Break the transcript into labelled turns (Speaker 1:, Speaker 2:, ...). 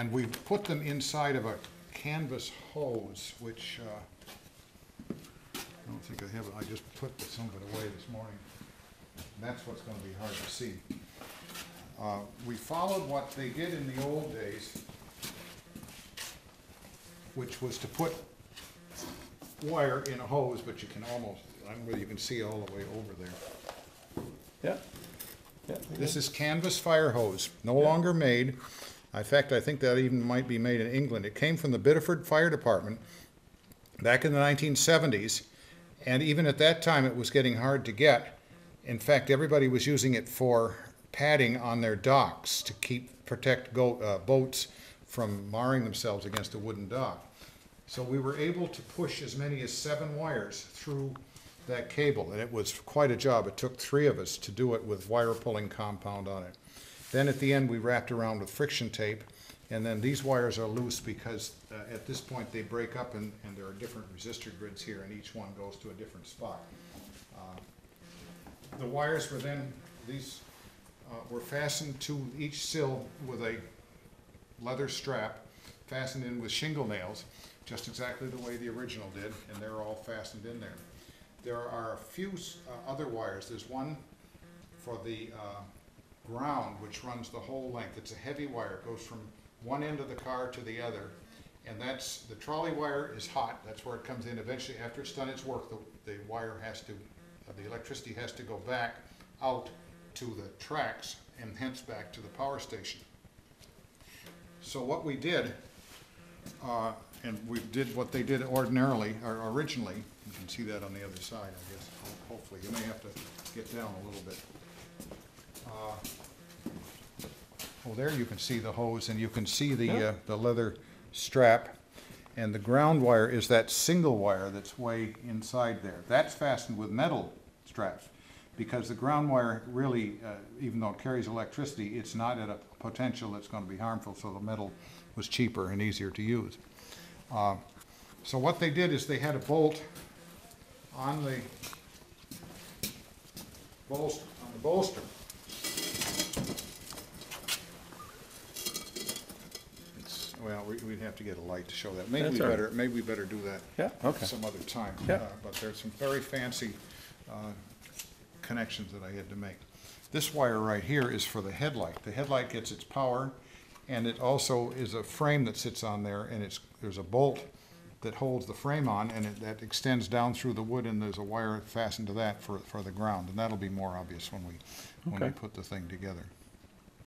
Speaker 1: And we put them inside of a canvas hose, which I don't think I have it. I just put some of it away this morning. And that's what's going to be hard to see. We followed what they did in the old days, which was to put wire in a hose, but you can almost, I don't know whether you can see all the way over there.
Speaker 2: Yeah. Yeah.
Speaker 1: This is canvas fire hose, no longer made. In fact, I think that even might be made in England. It came from the Biddeford Fire Department back in the 1970s, and even at that time it was getting hard to get. In fact, everybody was using it for padding on their docks to protect boats from marring themselves against a wooden dock. So we were able to push as many as 7 wires through that cable, and it was quite a job. It took 3 of us to do it with wire pulling compound on it. Then at the end we wrapped around with friction tape, and then these wires are loose because at this point they break up and there are different resistor grids here, and each one goes to a different spot. The wires were then, these were fastened to each sill with a leather strap fastened in with shingle nails, just exactly the way the original did, and they're all fastened in there. There are a few other wires. There's one for the ground, which runs the whole length. It's a heavy wire. It goes from one end of the car to the other, and that's, the trolley wire is hot. That's where it comes in. Eventually, after it's done its work, the wire has to, the electricity has to go back out to the tracks and hence back to the power station. So what we did, and we did what they did ordinarily, or originally, you can see that on the other side, I guess, hopefully. You may have to get down a little bit. Oh, there you can see the hose, and you can see the leather strap, and the ground wire is that single wire that's way inside there. That's fastened with metal straps, because the ground wire really, even though it carries electricity, it's not at a potential that's going to be harmful, so the metal was cheaper and easier to use. So what they did is they had a bolt on the bolster. Well, we'd have to get a light to show that. Maybe we better do that some other time.
Speaker 2: Yeah.
Speaker 1: But there's some very fancy connections that I had to make. This wire right here is for the headlight. The headlight gets its power, and it also is a frame that sits on there, and there's a bolt that holds the frame on, and that extends down through the wood, and there's a wire fastened to that for the ground, and that'll be more obvious when we put the thing together.